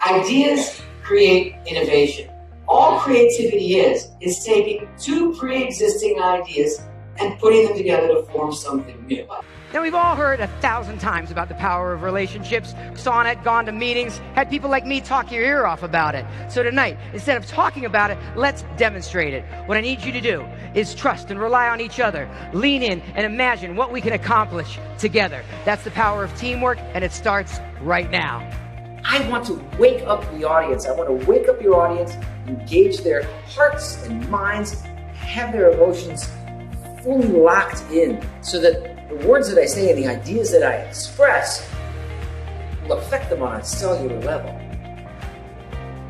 Ideas create innovation. All creativity is taking two pre-existing ideas and putting them together to form something new. Now, we've all heard 1,000 times about the power of relationships, saw it, gone to meetings, had people like me talk your ear off about it. So tonight, instead of talking about it, let's demonstrate it. What I need you to do is trust and rely on each other. Lean in and imagine what we can accomplish together. That's the power of teamwork, and it starts right now. I want to wake up the audience. I want to wake up your audience, engage their hearts and minds, have their emotions fully locked in so that the words that I say and the ideas that I express will affect them on a cellular level.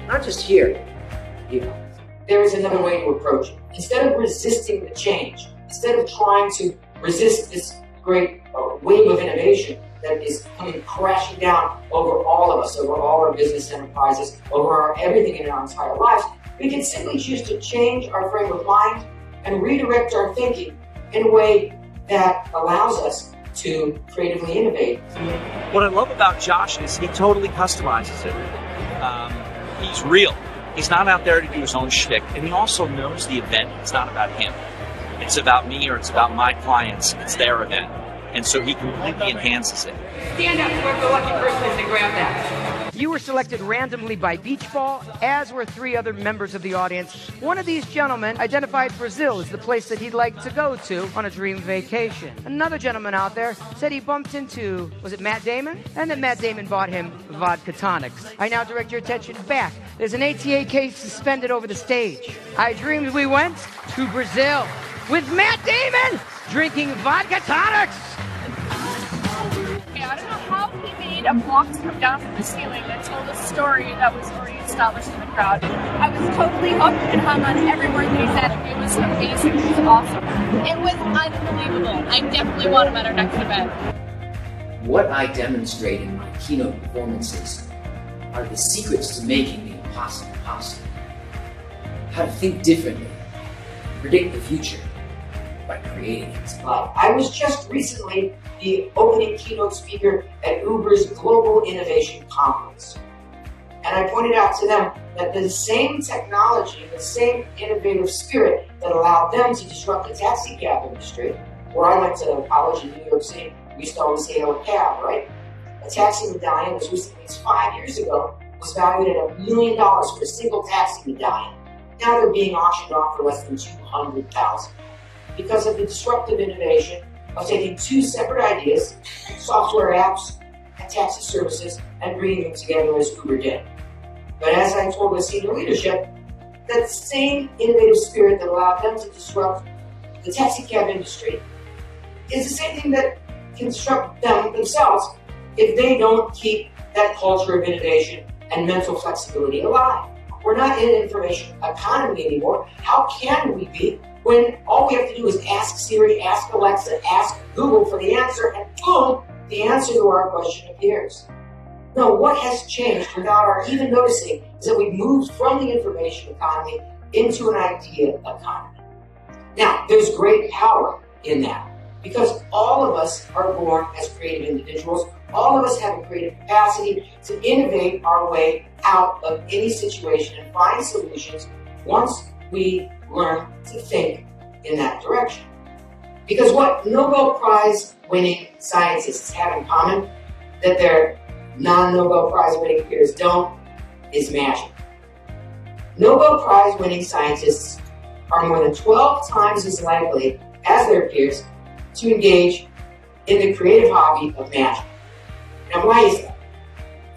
Not just here, There is another way to approach it. Instead of resisting the change, instead of trying to resist this great wave of innovation that is coming crashing down over all of us, over all our business enterprises, over everything in our entire lives, we can simply choose to change our frame of mind and redirect our thinking in a way that allows us to creatively innovate. What I love about Josh is he totally customizes it. He's real. He's not out there to do his own shtick, and he also knows the event is not about him. It's about me or it's about my clients. It's their event. And so he completely enhances it. Stand up, whoever the lucky person is, and grab that. You were selected randomly by Beach Ball, as were 3 other members of the audience. One of these gentlemen identified Brazil as the place that he'd like to go to on a dream vacation. Another gentleman out there said he bumped into, was it Matt Damon? And that Matt Damon bought him vodka tonics. I now direct your attention back. There's an ATA case suspended over the stage. I dreamed we went to Brazil with Matt Damon drinking vodka tonics. I don't know how he made a box come down from the ceiling that told a story that was already established in the crowd. I was totally hooked and hung on every word that he said. It was amazing. It was awesome. It was unbelievable. I definitely want him at our next event. what I demonstrate in my keynote performances are the secrets to making the impossible possible. How to think differently, predict the future by creating it. I was just recently the opening keynote speaker at Uber's Global Innovation Conference. And I pointed out to them that the same technology, the same innovative spirit that allowed them to disrupt the taxi cab industry, where I went to college in New York City, we used to always hail a cab, right? A taxi medallion as recently as 5 years ago was valued at $1 million for a single taxi medallion. Now they're being auctioned off for less than $200,000 because of the disruptive innovation of taking two separate ideas, software apps and taxi services, and bringing them together as Uber did. But as I told the senior leadership, that same innovative spirit that allowed them to disrupt the taxi cab industry is the same thing that can disrupt them themselves if they don't keep that culture of innovation and mental flexibility alive. We're not in an information economy anymore. How can we be when all we have to do is ask Siri, ask Alexa, ask Google for the answer, and boom, the answer to our question appears. No, what has changed without our even noticing is that we've moved from the information economy into an idea economy. Now, there's great power in that because all of us are born as creative individuals. All of us have a creative capacity to innovate our way out of any situation and find solutions once we learn to think in that direction. Because what Nobel Prize winning scientists have in common that their non-Nobel Prize winning peers don't is magic. Nobel Prize winning scientists are more than 12 times as likely as their peers to engage in the creative hobby of magic. Now, why is that?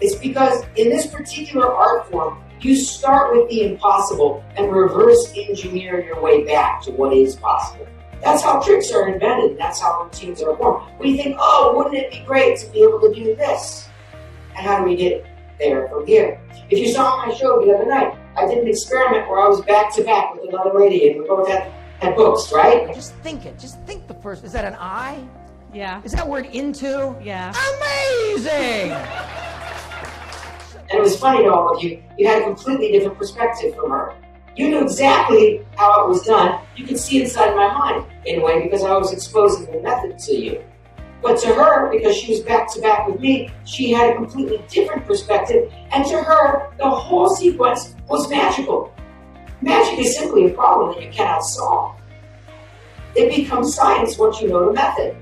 It's because in this particular art form, you start with the impossible and reverse engineer your way back to what is possible. That's how tricks are invented. That's how routines are formed. We think, oh, wouldn't it be great to be able to do this? And how do we get there from here? If you saw my show the other night, I did an experiment where I was back to back with another lady and we both had books, right? Just think it. Just think the first. Is that an I? Yeah. Is that word into? Yeah. Amazing! And it was funny to all of you. You had a completely different perspective from her. You knew exactly how it was done. You could see inside my mind in a way because I was exposing the method to you. But to her, because she was back to back with me, she had a completely different perspective. And to her, the whole sequence was magical. Magic is simply a problem that you cannot solve. It becomes science once you know the method.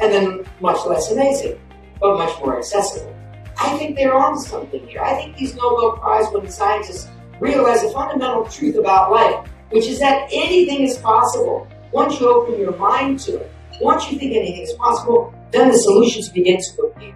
And then much less amazing, but much more accessible. I think they're onto something here. I think these Nobel Prize-winning scientists realize a fundamental truth about life, which is that anything is possible once you open your mind to it. Once you think anything is possible, then the solutions begin to appear.